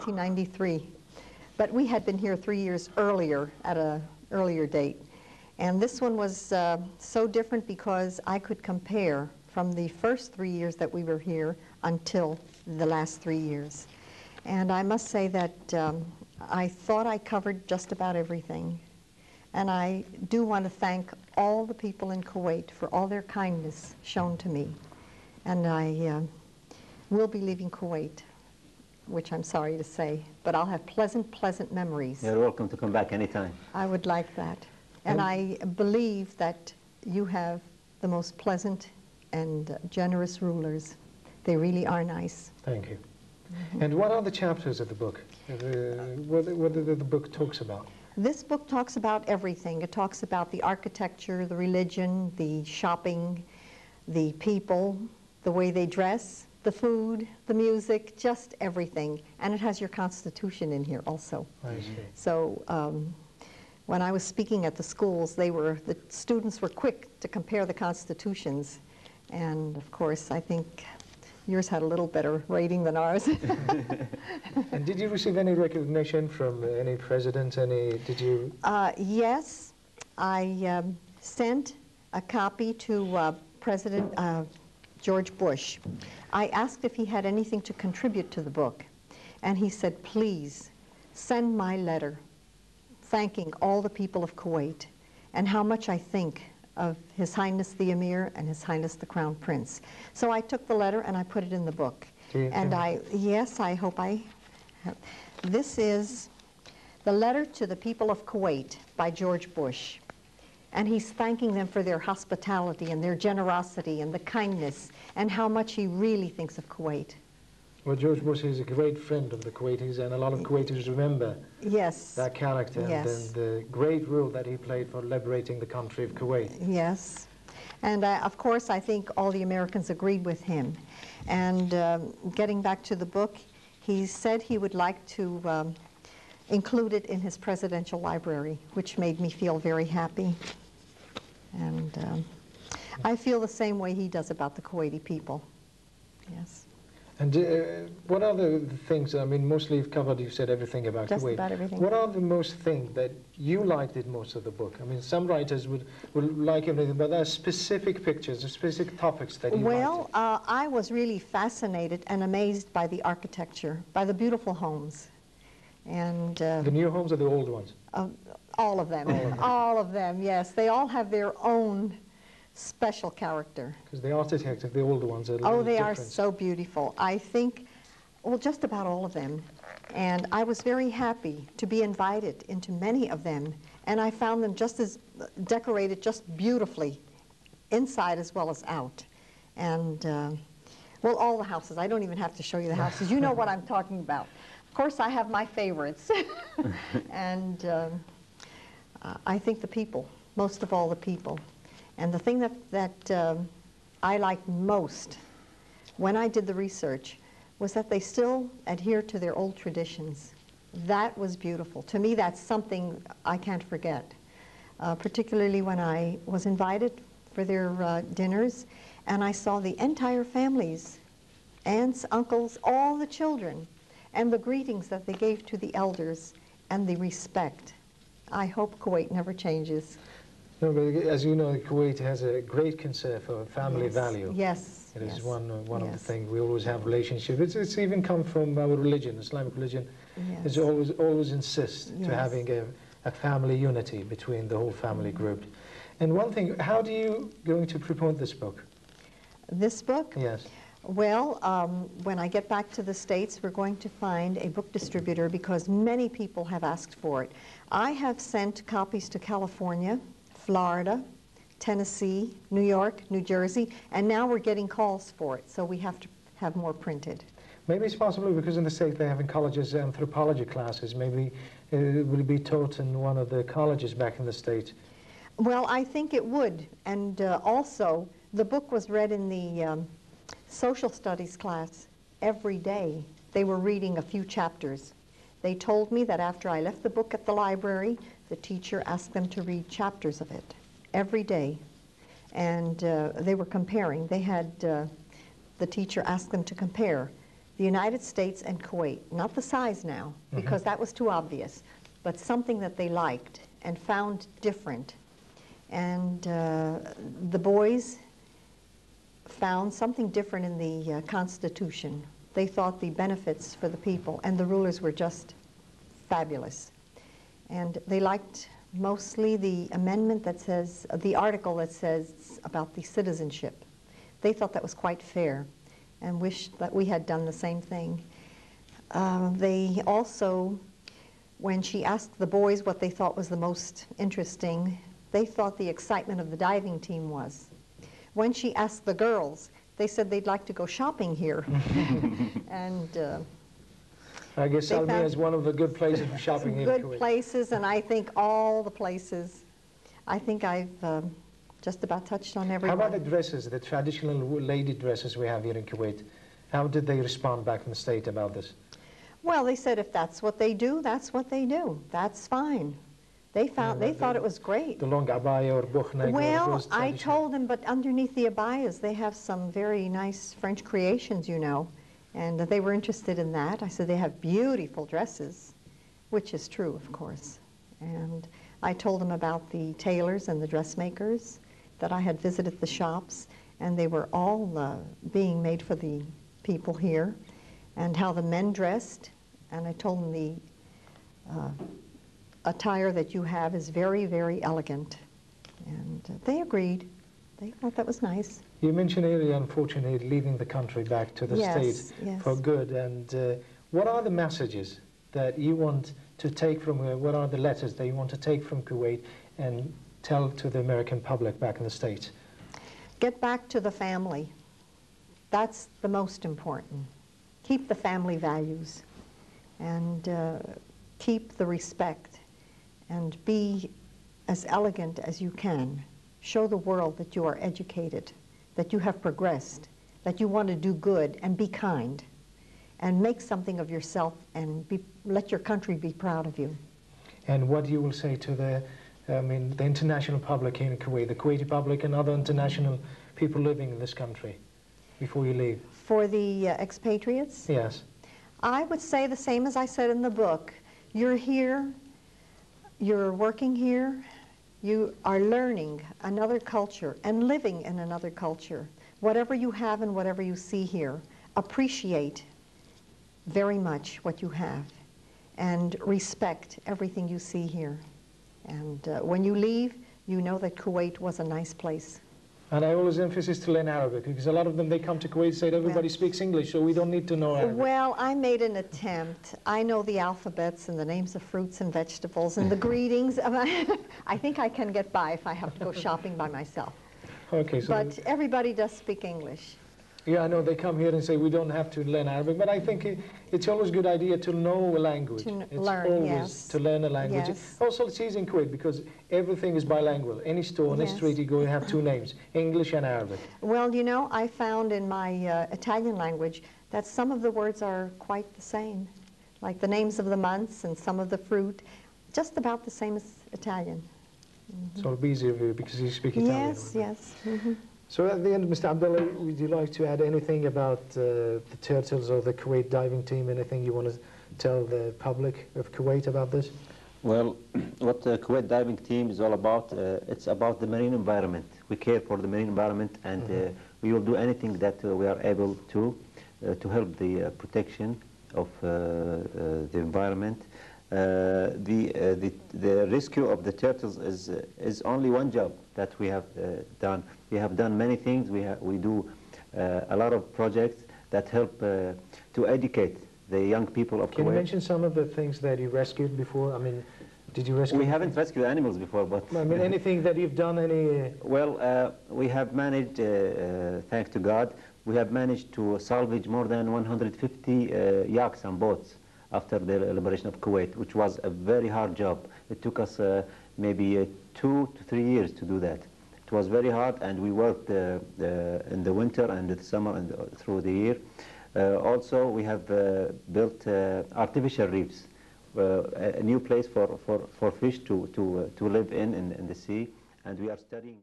1993. But we had been here 3 years earlier, at an earlier date. And this one was so different because I could compare from the first 3 years that we were here until the last 3 years. And I must say that I thought I covered just about everything. And I do want to thank all the people in Kuwait for all their kindness shown to me. And I will be leaving Kuwait, which I'm sorry to say, but I'll have pleasant memories. You're welcome to come back anytime. I would like that. And I believe that you have the most pleasant and generous rulers. They really are nice. Thank you. And what are the chapters of the book? What the book talks about? This book talks about everything. It talks about the architecture, the religion, the shopping, the people, the way they dress, the food, the music, just everything. And it has your Constitution in here also. I see. So when I was speaking at the schools, the students were quick to compare the constitutions. And of course, I think yours had a little better rating than ours. And did you receive any recognition from any president? Did you? Yes, I sent a copy to President George Bush. I asked if he had anything to contribute to the book, and he said, please send my letter thanking all the people of Kuwait and how much I think of His Highness the Emir and His Highness the Crown Prince. So I took the letter and I put it in the book. And yes, I hope I have. This is the letter to the people of Kuwait by George Bush. And he's thanking them for their hospitality and their generosity and the kindness and how much he really thinks of Kuwait. Well, George Bush is a great friend of the Kuwaitis, and a lot of Kuwaitis remember that character and the great role that he played for liberating the country of Kuwait. Yes. And of course, I think all the Americans agreed with him. And getting back to the book, he said he would like to include it in his presidential library, which made me feel very happy. And I feel the same way he does about the Kuwaiti people. Yes. And what are the things, I mean, mostly you've said everything about Just Kuwait. about everything. What are the most things that you liked in most of the book? I mean, some writers would like everything, but there are specific pictures, or specific topics that you liked. I was really fascinated and amazed by the architecture, by the beautiful homes. And the new homes or the old ones? All of them. All of them, yes. They all have their own special character. Because the architects of the older ones are a little they different. are so beautiful. I think, well, just about all of them. And I was very happy to be invited into many of them. And I found them just as decorated, just beautifully, inside as well as out. And, well, all the houses. I don't even have to show you the houses. You know what I'm talking about. Of course, I have my favorites. And I think the people, most of all the people. And the thing that I liked most when I did the research was that they still adhere to their old traditions. That was beautiful. To me, that's something I can't forget, particularly when I was invited for their dinners, and I saw the entire families, aunts, uncles, all the children, and the greetings that they gave to the elders and the respect. I hope Kuwait never changes. No, but as you know, Kuwait has a great concern for family value. Yes. It is one of the things. We always have relationships. It's even come from our religion, Islamic religion. It's always insist to having a family unity between the whole family group. And one thing, how do you going to promote this book? This book? Yes. Well, when I get back to the States, we're going to find a book distributor because many people have asked for it. I have sent copies to California, Florida, Tennessee, New York, New Jersey, and now we're getting calls for it, so we have to have more printed. Maybe it's possible because in the States they have in colleges anthropology classes. Maybe it will be taught in one of the colleges back in the States. Well, I think it would, and also the book was read in the social studies class every day. They were reading a few chapters. They told me that after I left the book at the library, the teacher asked them to read chapters of it every day. And they were comparing. They had, the teacher asked them to compare the United States and Kuwait, not the size now, because that was too obvious, but something that they liked and found different. And the boys found something different in the Constitution. They thought the benefits for the people and the rulers were just fabulous. And they liked mostly the amendment that says, the article that says about the citizenship. They thought that was quite fair and wished that we had done the same thing. They also, when she asked the boys what they thought was the most interesting, they thought the excitement of the diving team was. When she asked the girls, they said they'd like to go shopping here. And I guess Salmiya is one of the good places for shopping in Kuwait. Good places, and I think all the places. I think I've just about touched on every How one. about the dresses, the traditional lady dresses we have here in Kuwait? How did they respond back in the States about this? Well, they said if that's what they do, that's what they do. That's fine. They thought it was great. The long abaya or bukhna. Well, I told them, but underneath the abayas, they have some very nice French creations, you know, and they were interested in that. I said they have beautiful dresses, which is true, of course. And I told them about the tailors and the dressmakers, that I had visited the shops, and they were all being made for the people here, and how the men dressed. And I told them the attire that you have is very, very elegant. And they agreed. They thought that was nice. You mentioned earlier, unfortunately, leaving the country back to the States for good. And what are the messages that you want to take from here? What are the letters that you want to take from Kuwait and tell to the American public back in the States? Get back to the family. That's the most important. Keep the family values and keep the respect and be as elegant as you can. Show the world that you are educated, that you have progressed, that you want to do good and be kind, and make something of yourself and let your country be proud of you. And what you will say to the international public here in Kuwait, the Kuwaiti public and other international people living in this country before you leave? For the expatriates? Yes. I would say the same as I said in the book. You're here, you're working here, you are learning another culture and living in another culture. Whatever you have and whatever you see here, appreciate very much what you have and respect everything you see here. And when you leave, you know that Kuwait was a nice place. And I always emphasize to learn Arabic, because a lot of them, they come to Kuwait and say everybody speaks English, so we don't need to know Arabic. Well, I made an attempt. I know the alphabets and the names of fruits and vegetables and the greetings. I think I can get by if I have to go shopping by myself. Okay, so but everybody does speak English. Yeah, I know they come here and say we don't have to learn Arabic, but I think it's always a good idea to know a language. To learn, yes. To learn a language. Yes. Also, it's easy in Kuwait because everything is bilingual. Any store, any street you go, you have two names, English and Arabic. Well, you know, I found in my Italian language that some of the words are quite the same, like the names of the months and some of the fruit, just about the same as Italian. So it'll be easier for you because you speak Italian. Yes, yes. So at the end, Mr. Abdullah, would you like to add anything about the Turtles or the Kuwait diving team? Anything you want to tell the public of Kuwait about this? Well, what the Kuwait diving team is all about, it's about the marine environment. We care for the marine environment, and we will do anything that we are able to help the protection of the environment. The rescue of the turtles is only one job that we have done. We have done many things. We do a lot of projects that help to educate the young people of Kuwait. Can you mention some of the things that you rescued before? I mean, did you rescue? We haven't rescued animals before, but I mean, anything that you've done, any? Well, we have managed, thanks to God, we have managed to salvage more than 150 yachts and boats after the liberation of Kuwait, which was a very hard job. It took us maybe 2 to 3 years to do that. It was very hard, and we worked in the winter and the summer and through the year. Also, we have built artificial reefs, a new place for fish to live in the sea, and we are studying.